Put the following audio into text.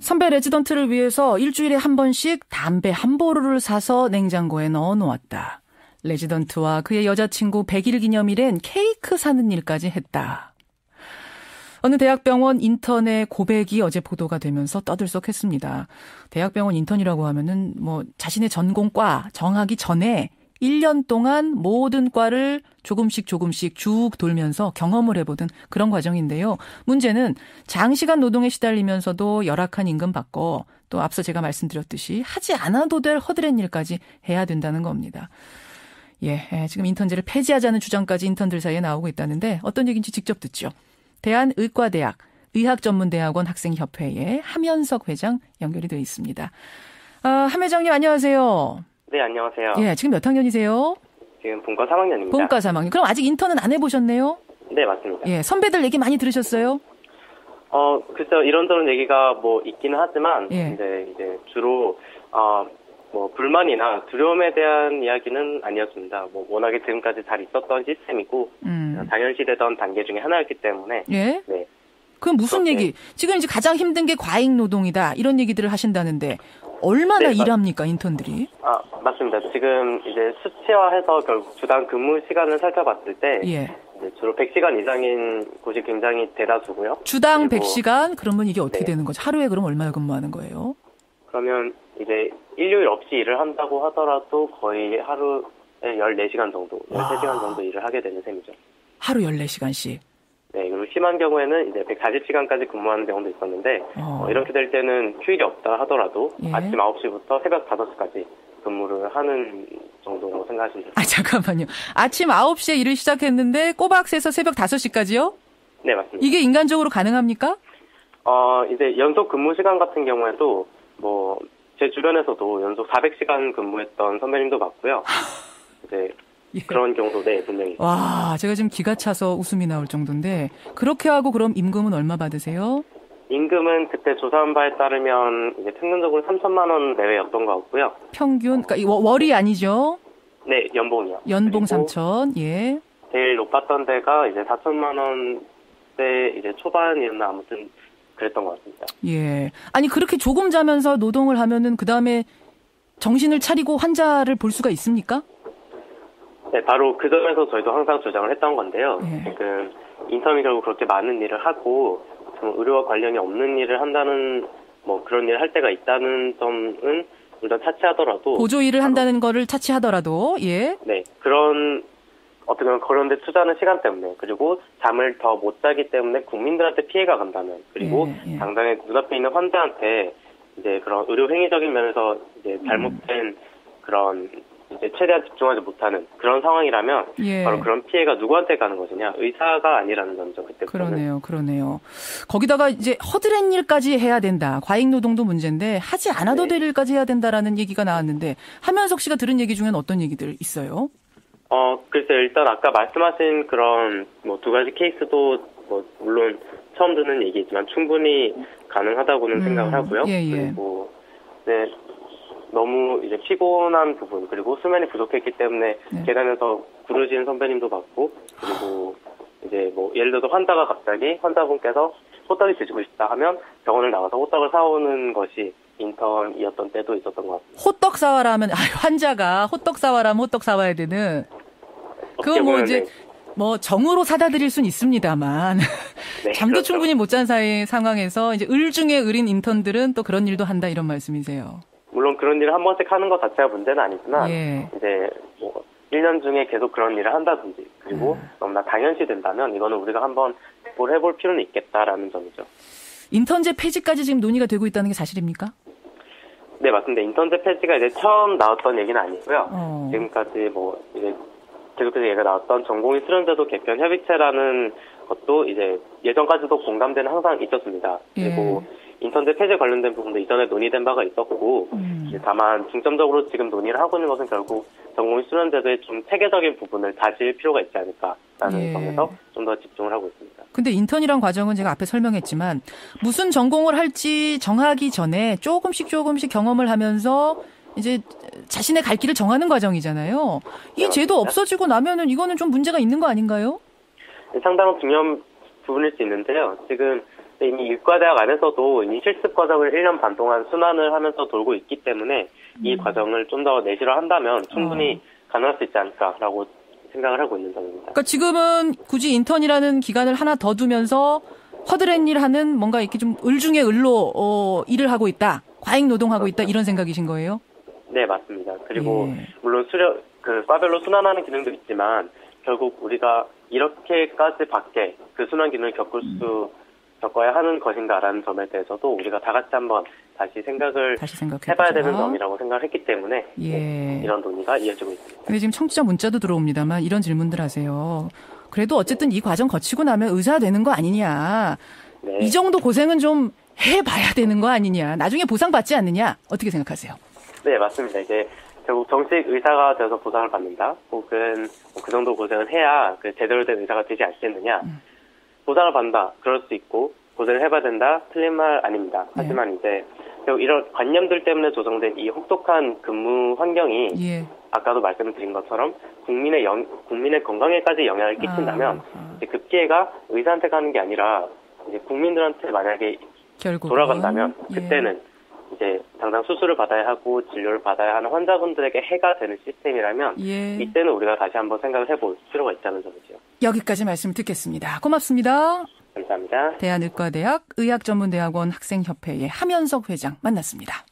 선배 레지던트를 위해서 일주일에 한 번씩 담배 한 보루를 사서 냉장고에 넣어놓았다. 레지던트와 그의 여자친구 100일 기념일엔 케이크 사는 일까지 했다. 어느 대학병원 인턴의 고백이 어제 보도가 되면서 떠들썩했습니다. 대학병원 인턴이라고 하면은 자신의 전공과 정하기 전에 1년 동안 모든 과를 조금씩 쭉 돌면서 경험을 해보던 그런 과정인데요. 문제는 장시간 노동에 시달리면서도 열악한 임금 받고 또 앞서 제가 말씀드렸듯이 하지 않아도 될 허드렛 일까지 해야 된다는 겁니다. 지금 인턴제를 폐지하자는 주장까지 인턴들 사이에 나오고 있다는데 어떤 얘기인지 직접 듣죠. 대한의과대학 의학전문대학원 학생협회의 함현석 회장 연결이 되어 있습니다. 함 회장님 안녕하세요. 네, 안녕하세요. 지금 몇 학년이세요? 지금 본과 3학년입니다. 본과 3학년. 그럼 아직 인턴은 안 해보셨네요? 네, 맞습니다. 선배들 얘기 많이 들으셨어요? 글쎄요, 이런저런 얘기가 있기는 하지만, 이제 주로, 불만이나 두려움에 대한 이야기는 아니었습니다. 워낙에 지금까지 잘 있었던 시스템이고, 당연시되던 단계 중에 하나였기 때문에. 네. 그럼 무슨 얘기? 지금 이제 가장 힘든 게 과잉 노동이다. 이런 얘기들을 하신다는데, 얼마나 일합니까, 인턴들이? 맞습니다. 지금 이제 수치화해서 결국 주당 근무 시간을 살펴봤을 때, 이제 주로 100시간 이상인 곳이 굉장히 대다수고요. 주당 100시간? 그러면 이게 어떻게 되는 거죠? 하루에 그럼 얼마나 근무하는 거예요? 그러면 이제 일요일 없이 일을 한다고 하더라도 거의 하루에 14시간 정도, 13시간 정도 일을 하게 되는 셈이죠. 하루 14시간씩? 네, 그리고 심한 경우에는 이제 140시간까지 근무하는 경우도 있었는데, 이렇게 될 때는 휴일이 없다 하더라도 아침 9시부터 새벽 5시까지 근무를 하는 정도로 생각하시면 됩니다. 잠깐만요. 아침 9시에 일을 시작했는데 꼬박 새서 새벽 5시까지요? 네, 맞습니다. 이게 인간적으로 가능합니까? 이제 연속 근무 시간 같은 경우에도 제 주변에서도 연속 400시간 근무했던 선배님도 봤고요. 이제 그런 경우도 분명히. 와, 제가 지금 기가 차서 웃음이 나올 정도인데 그렇게 하고 그럼 임금은 얼마 받으세요? 임금은 그때 조사한 바에 따르면 이제 평균적으로 3천만 원 내외였던 것 같고요. 평균? 그러니까 월이 아니죠? 네, 연봉이요. 연봉 3천. 제일 높았던 데가 이제 4천만 원대 이제 초반이었나 아무튼 그랬던 것 같습니다. 아니 그렇게 조금 자면서 노동을 하면은 그 다음에 정신을 차리고 환자를 볼 수가 있습니까? 네, 바로 그 점에서 저희도 항상 주장을 했던 건데요. 지금 인턴이 결국 그렇게 많은 일을 하고 의료와 관련이 없는 일을 한다는 그런 일을 할 때가 있다는 점은 일단 차치하더라도 보조 일을 한다는 거를 차치하더라도 네, 그런 어떻게 보면 그런 데 투자하는 시간 때문에 그리고 잠을 더 못 자기 때문에 국민들한테 피해가 간다면 그리고 당장에 눈앞에 있는 환자한테 이제 그런 의료 행위적인 면에서 이제 잘못된 그런 이제 최대한 집중하지 못하는 그런 상황이라면 바로 그런 피해가 누구한테 가는 것이냐 의사가 아니라는 점이죠. 그때 그러네요. 거기다가 이제 허드렛 일까지 해야 된다. 과잉 노동도 문제인데 하지 않아도 될 일까지 해야 된다라는 얘기가 나왔는데 함현석 씨가 들은 얘기 중에는 어떤 얘기들 있어요? 글쎄 일단 아까 말씀하신 그런 두 가지 케이스도 물론 처음 듣는 얘기지만 충분히 가능하다고는 생각을 하고요. 그리고 너무 이제 피곤한 부분 그리고 수면이 부족했기 때문에 계단에서 구르시는 선배님도 봤고 그리고 이제 예를 들어서 환자가 갑자기 환자분께서 호떡이 드시고 싶다 하면 병원을 나가서 호떡을 사오는 것이 인턴이었던 때도 있었던 것 같습니다. 호떡 사와라 하면 환자가 호떡 사와라 하면 호떡 사와야 되는 그거 이제 정으로 사다 드릴 수는 있습니다만 잠도 그렇죠. 충분히 못 잔 상황에서 이제 을 중에 을인 인턴들은 또 그런 일도 한다 이런 말씀이세요. 물론 그런 일을 한 번씩 하는 것 자체가 문제는 아니지만 이제 1년 중에 계속 그런 일을 한다든지 그리고 너무나 당연시 된다면 이거는 우리가 한번 뭘 해볼 필요는 있겠다라는 점이죠. 인턴제 폐지까지 지금 논의가 되고 있다는 게 사실입니까? 네, 맞습니다. 인턴제 폐지가 이제 처음 나왔던 얘기는 아니고요. 지금까지 이제 계속해서 얘기가 나왔던 전공의 수련제도 개편 협의체라는 것도 이제 예전까지도 공감대는 항상 있었습니다. 그리고 인턴제 폐지 관련된 부분도 이전에 논의된 바가 있었고 다만 중점적으로 지금 논의를 하고 있는 것은 결국 전공의 수련제도의 좀 체계적인 부분을 다질 필요가 있지 않을까라는 점에서 좀 더 집중을 하고 있습니다. 근데 인턴이란 과정은 제가 앞에 설명했지만 무슨 전공을 할지 정하기 전에 조금씩 경험을 하면서 이제 자신의 갈 길을 정하는 과정이잖아요. 이 제도 없어지고 나면은 이거는 좀 문제가 있는 거 아닌가요? 상당히 중요한 부분일 수 있는데요. 지금 이미 의과대학 안에서도 이미 실습 과정을 1년 반 동안 순환을 하면서 돌고 있기 때문에 이 과정을 좀 더 내실화한다면 충분히 가능할 수 있지 않을까라고 생각을 하고 있는 점입니다. 그러니까 지금은 굳이 인턴이라는 기간을 하나 더 두면서 허드렛 일 하는 뭔가 이렇게 좀 을 중에 을로 일을 하고 있다. 과잉 노동하고 있다. 이런 생각이신 거예요? 네, 맞습니다. 그리고 물론 과별로 순환하는 기능도 있지만 결국 우리가 이렇게까지 밖에 그 순환 기능을 겪어야 하는 것인가라는 점에 대해서도 우리가 다 같이 한번 다시 생각을 해봐야 되는 점이라고 생각을 했기 때문에 이런 논의가 이어지고 있습니다. 근데 지금 청취자 문자도 들어옵니다만 이런 질문들 하세요. 그래도 어쨌든 이 과정 거치고 나면 의사 되는 거 아니냐. 네. 이 정도 고생은 좀 해봐야 되는 거 아니냐. 나중에 보상받지 않느냐. 어떻게 생각하세요? 네, 맞습니다. 이제 결국 정식 의사가 되어서 보상을 받는다. 혹은 그 정도 고생을 해야 제대로 된 의사가 되지 않겠느냐. 보상을 받는다. 그럴 수 있고 고생을 해봐야 된다. 틀린 말 아닙니다. 하지만 이제 이런 관념들 때문에 조성된 이 혹독한 근무 환경이 아까도 말씀드린 것처럼 국민의 건강에까지 영향을 끼친다면 이제 그 피해가 의사한테 가는 게 아니라 이제 국민들한테 만약에 결국은, 돌아간다면 그때는 이제 당장 수술을 받아야 하고 진료를 받아야 하는 환자분들에게 해가 되는 시스템이라면 이때는 우리가 다시 한번 생각을 해볼 필요가 있다는 점이죠. 여기까지 말씀 듣겠습니다. 고맙습니다. 감사합니다. 대한의과대학 의학전문대학원 학생협회의 함현석 회장 만났습니다.